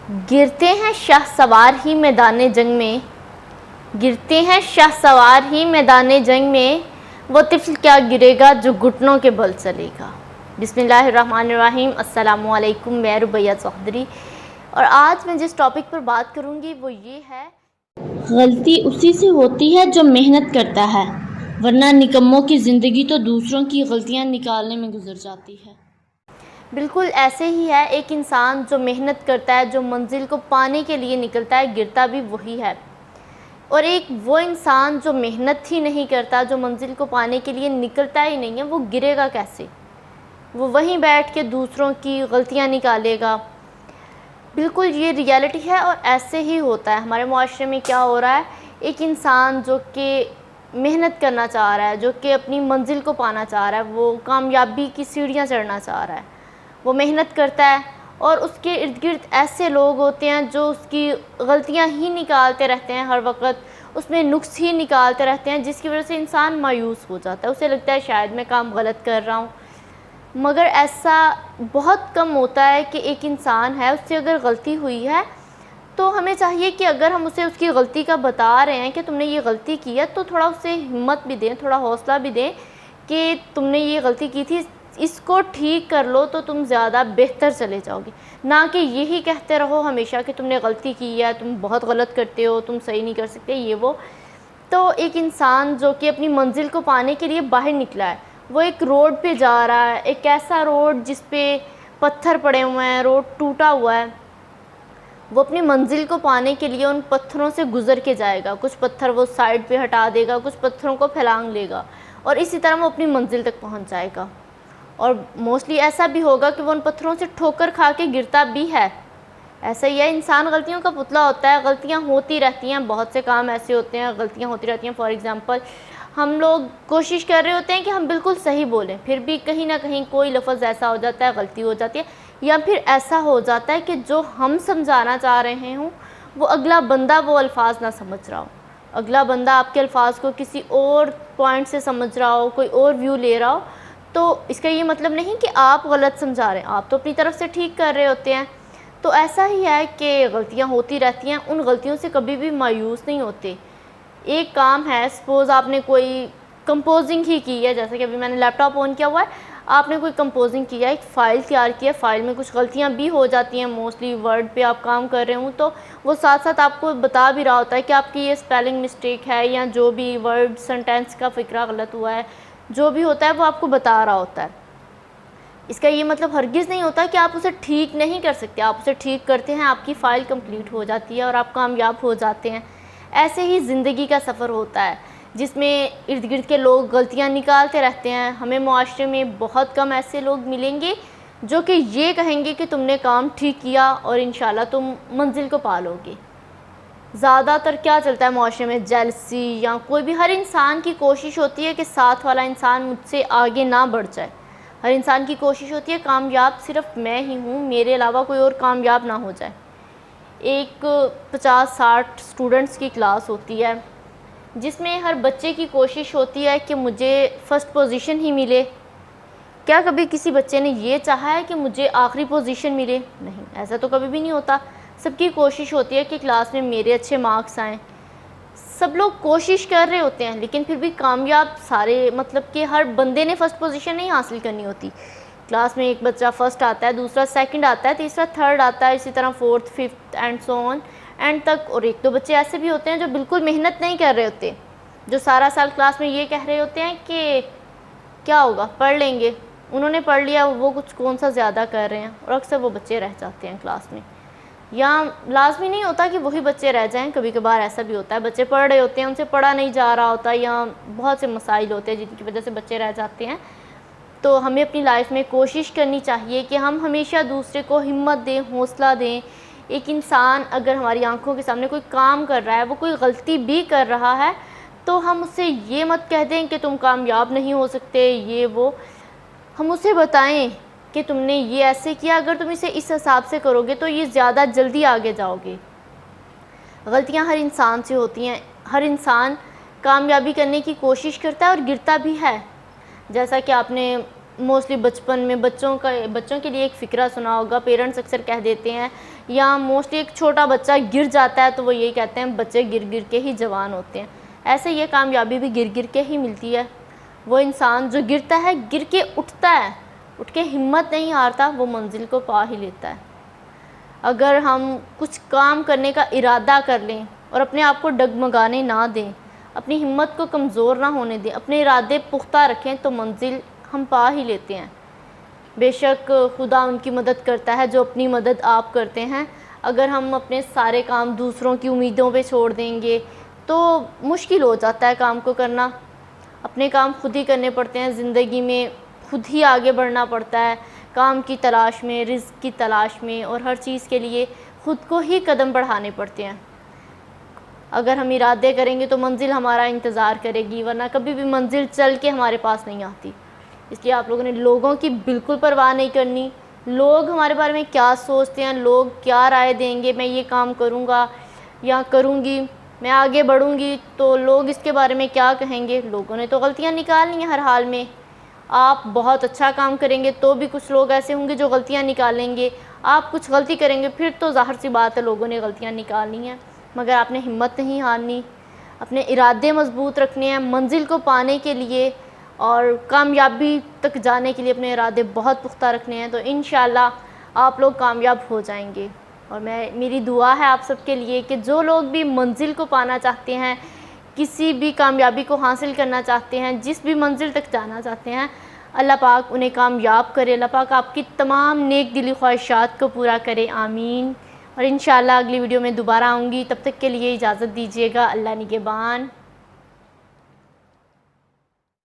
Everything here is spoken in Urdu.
گرتے ہیں شاہ سوار ہی میدان جنگ میں، گرتے ہیں شاہ سوار ہی میدان جنگ میں، وہ طفل کیا گرے گا جو گھٹنوں کے بل چلے گا۔ بسم اللہ الرحمن الرحیم۔ السلام علیکم، میں ربیہ چودھری، اور آج میں جس ٹاپک پر بات کروں گی وہ یہ ہے، غلطی اسی سے ہوتی ہے جو محنت کرتا ہے، ورنہ نکموں کی زندگی تو دوسروں کی غلطیاں نکالنے میں گزر جاتی ہے۔ بالکل ایسے ہی ہے، ایک انسان جو محنت کرتا ہے، جو منزل کو پانے کے لیے نکلتا ہے، گرتا بھی وہی ہے، اور ایک وہ انسان جو محنت ہی نہیں کرتا، جو منزل کو پانے کے لیے نکلتا ہی نہیں ہے، وہ گرے گا کیسے؟ وہ وہیں بیٹھ کے دوسروں کی غلطیاں نکالے گا۔ بالکل یہ ریالٹی ہے، اور ایسے ہی ہوتا ہے ہمارے معاشرے میں۔ کیا ہو رہا ہے، ایک انسان جو کہ محنت کرنا چاہ رہا ہے، جو کہ اپنی منزل کو پانا چاہ رہا ہے، وہ کامیابی کی سیڑھیاں چڑھنا چاہ رہا ہے، وہ محنت کرتا ہے، اور اس کے ارد گرد ایسے لوگ ہوتے ہیں جو اس کی غلطیاں ہی نکالتے رہتے ہیں، ہر وقت اس میں نقص ہی نکالتے رہتے ہیں، جس کی وجہ سے انسان مایوس ہو جاتا ہے، اسے لگتا ہے شاید میں کام غلط کر رہا ہوں۔ مگر ایسا بہت کم ہوتا ہے کہ ایک انسان ہے، اس سے اگر غلطی ہوئی ہے تو ہمیں چاہیے کہ اگر ہم اسے اس کی غلطی کا بتا رہے ہیں کہ تم نے یہ غلطی کی ہے، تو تھوڑا اسے ہمت بھی دیں، تھوڑا حوصلہ بھی دیں کہ تم نے یہ غلطی کی تھی، اس کو ٹھیک کر لو تو تم زیادہ بہتر چلے جاؤ گے، نہ کہ یہی کہتے رہو ہمیشہ کہ تم نے غلطی کی ہے، تم بہت غلط کرتے ہو، تم صحیح نہیں کر سکتے، یہ وہ۔ تو ایک انسان جو کہ اپنی منزل کو پانے کے لیے باہر نکلا ہے، وہ ایک روڈ پہ جا رہا ہے، ایک ایسا روڈ جس پہ پتھر پڑے ہوئے ہیں، روڈ ٹوٹا ہوا ہے، وہ اپنی منزل کو پانے کے لیے ان پتھروں سے گزر کے جائے گا، کچھ پتھر وہ سائڈ پہ ہٹا دے گا، کچھ پتھروں کو پھلانگ لے گا، اور اسی طرح وہ اپنی منزل تک پہنچ جائے گا۔ اور موسٹلی ایسا بھی ہوگا کہ وہ ان پتھروں سے ٹھوکر کھا کے گرتا بھی ہے۔ ایسا ہی ہے، انسان غلطیوں کا پتلا ہوتا ہے، غلطیاں ہوتی رہتی ہیں، بہت سے کام ایسے ہوتے ہیں غلطیاں ہوتی رہتی ہیں۔ فار ایگزامپل، ہم لوگ کوشش کر رہے ہوتے ہیں کہ ہم بالکل صحیح بولیں، پھر بھی کہیں نہ کہیں کوئی لفظ ایسا ہو جاتا ہے، غلطی ہو جاتی ہے، یا پھر ایسا ہو جاتا ہے کہ جو ہم سمجھانا چاہ رہے ہوں وہ اگلا بندہ وہ الفاظ نہ سمجھ رہا ہو، اگلا بندہ آپ کے الفاظ کو کسی اور پوائنٹ سے سمجھ رہا ہو، کوئی اور ویو لے رہا ہو، تو اس کا یہ مطلب نہیں کہ آپ غلط سمجھا رہے ہیں، آپ تو اپنی طرف سے ٹھیک کر رہے ہوتے ہیں۔ تو ایسا ہی ہے کہ غلطیاں ہوتی رہتی ہیں، ان غلطیوں سے کبھی بھی مایوس نہیں ہوتے۔ ایک کام ہے، سپوز آپ نے کوئی کمپوزنگ ہی کی ہے، جیسے کہ ابھی میں نے لیپ ٹاپ آن کیا ہوا ہے، آپ نے کوئی کمپوزنگ کیا ہے، ایک فائل تیار کی ہے، فائل میں کچھ غلطیاں بھی ہو جاتی ہیں، موسٹلی ورڈ پہ آپ کام کر رہے ہوں تو وہ ساتھ ساتھ آپ کو بتا بھی رہا ہوتا ہے کہ آپ کی یہ سپیلنگ مسٹیک ہے، یا جو بھی ورڈ سنٹینس کا فقرہ غلط ہوا ہے، جو بھی ہوتا ہے وہ آپ کو بتا رہا ہوتا ہے۔ اس کا یہ مطلب ہرگز نہیں ہوتا کہ آپ اسے ٹھیک نہیں کر سکتے، آپ اسے ٹھیک کرتے ہیں، آپ کی فائل کمپلیٹ ہو جاتی ہے اور آپ کامیاب ہو جاتے ہیں۔ ایسے ہی زندگی کا سفر ہوتا ہے جس میں ارد گرد کے لوگ غلطیاں نکالتے رہتے ہیں۔ ہمیں معاشرے میں بہت کم ایسے لوگ ملیں گے جو کہ یہ کہیں گے کہ تم نے کام ٹھیک کیا اور انشاءاللہ تم منزل کو پا لو گے۔ زیادہ تر کیا چلتا ہے معاشرے میں، جیلسی، یا کوئی بھی، ہر انسان کی کوشش ہوتی ہے کہ ساتھ والا انسان مجھ سے آگے نہ بڑھ جائے، ہر انسان کی کوشش ہوتی ہے کامیاب صرف میں ہی ہوں، میرے علاوہ کوئی اور کامیاب نہ ہو جائے۔ ایک 50-60 اسٹوڈنٹس کی کلاس ہوتی ہے جس میں ہر بچے کی کوشش ہوتی ہے کہ مجھے فرسٹ پوزیشن ہی ملے۔ کیا کبھی کسی بچے نے یہ چاہا ہے کہ مجھے آخری پوزیشن ملے؟ نہیں، ایسا تو کبھی بھی نہیں ہوتا۔ سب کی کوشش ہوتی ہے کہ کلاس میں میرے اچھے مارکس آئیں، سب لوگ کوشش کر رہے ہوتے ہیں، لیکن پھر بھی کامیاب سارے، مطلب کہ ہر بندے نے فرسٹ پوزیشن نہیں حاصل کرنی ہوتی۔ کلاس میں ایک بچہ فرسٹ آتا ہے، دوسرا سیکنڈ آتا ہے، تیسرا تھرڈ آتا ہے، اسی طرح fourth, fifth and so on and تک۔ اور ایک دو بچے ایسے بھی ہوتے ہیں جو بالکل محنت نہیں کر رہے ہوتے، جو سارا سال کلاس میں یہ کہہ رہے ہوتے ہیں کہ کیا ہوگا، پڑھ لیں گے، انہوں نے پڑھ لیا، وہ کچھ کون سا زیادہ کر رہے ہیں، اور اکثر وہ بچے رہ جاتے ہیں کلاس میں۔ یا لازمی نہیں ہوتا کہ وہی بچے رہ جائیں، کبھی کبھار ایسا بھی ہوتا ہے بچے پڑھ رہے ہوتے ہیں، ان سے پڑھا نہیں جا رہا ہوتا، یا بہت سے مسائل ہوتے ہیں جن کی وجہ سے بچے رہ جاتے ہیں۔ تو ہمیں اپنی لائف میں کوشش کرنی چاہیے کہ ہم ہمیشہ دوسرے کو ہمت دیں، حوصلہ دیں۔ ایک انسان اگر ہماری آنکھوں کے سامنے کوئی کام کر رہا ہے، وہ کوئی غلطی بھی کر رہا ہے، تو ہم اسے یہ مت کہہ دیں کہ تم کامیاب نہیں ہو سکتے، یہ وہ۔ ہم اسے بتائیں کہ تم نے یہ ایسے کیا، اگر تم اسے اس حساب سے کرو گے تو یہ زیادہ جلدی آگے جاؤ گے۔ غلطیاں ہر انسان سے ہوتی ہیں، ہر انسان کامیابی کرنے کی کوشش کرتا ہے اور گرتا بھی ہے۔ جیسا کہ آپ نے موسٹلی بچپن میں بچوں کے لیے ایک فقرہ سنا ہوگا، پیرنٹس اکثر کہہ دیتے ہیں یا موسٹلی ایک چھوٹا بچہ گر جاتا ہے تو وہ یہی کہتے ہیں بچے گر گر کے ہی جوان ہوتے ہیں، ایسے یہ کامیابی بھی گر گر کے ہی ملتی ہے۔ وہ انسان جو گرتا ہے گر کے اٹھتا ہے، اٹھ کے ہمت نہیں ہارتا، وہ منزل کو پا ہی لیتا ہے۔ اگر ہم کچھ کام کرنے کا ارادہ کر لیں اور اپنے آپ کو ڈگمگانے نہ دیں، اپنی ہمت کو کمزور نہ ہونے دیں، اپنے ارادے پختہ رکھیں تو منزل ہم پا ہی لیتے ہیں۔ بے شک خدا ان کی مدد کرتا ہے جو اپنی مدد آپ کرتے ہیں۔ اگر ہم اپنے سارے کام دوسروں کی امیدوں پہ چھوڑ دیں گے تو مشکل ہو جاتا ہے کام کو کرنا۔ اپنے کام خود ہی کرنے پڑتے ہیں، زندگی میں خود ہی آگے بڑھنا پڑتا ہے، کام کی تلاش میں، رزق کی تلاش میں، اور ہر چیز کے لیے خود کو ہی قدم بڑھانے پڑتے ہیں۔ اگر ہم ارادے کریں گے تو منزل ہمارا انتظار کرے گی، ورنہ کبھی بھی منزل چل کے ہمارے پاس نہیں آتی۔ اس لیے آپ لوگوں نے لوگوں کی بالکل پرواہ نہیں کرنی۔ لوگ ہمارے بارے میں کیا سوچتے ہیں، لوگ کیا رائے دیں گے، میں یہ کام کروں گا یا کروں گی، میں آگے بڑھوں گی تو لوگ اس کے بارے میں کیا کہیں گے۔ لوگوں نے تو غلطیاں نکالنی ہیں ہر حال میں۔ آپ بہت اچھا کام کریں گے تو بھی کچھ لوگ ایسے ہوں گے جو غلطیاں نکالیں گے، آپ کچھ غلطی کریں گے پھر تو ظاہر سی بات ہے لوگوں نے غلطیاں نکالنی ہیں، مگر آپ نے ہمت نہیں ہارنی، اپنے ارادے مضبوط رکھنے ہیں منزل کو پانے کے لیے، اور کامیابی تک جانے کے لیے اپنے ارادے بہت پختہ رکھنے ہیں، تو انشاءاللہ آپ لوگ کامیاب ہو جائیں گے۔ اور میری دعا ہے آپ سب کے لیے کہ جو لوگ بھی منزل کو پانا چاہتے ہیں، کسی بھی کامیابی کو حاصل کرنا چاہتے ہیں، جس بھی منزل تک جانا چاہتے ہیں، اللہ پاک انہیں کامیاب کرے، اللہ پاک آپ کی تمام نیک دلی خواہشات کو پورا کرے، آمین۔ اور انشاءاللہ اگلی ویڈیو میں دوبارہ آؤں گی، تب تک کے لیے اجازت دیجیے گا، اللہ نگہبان۔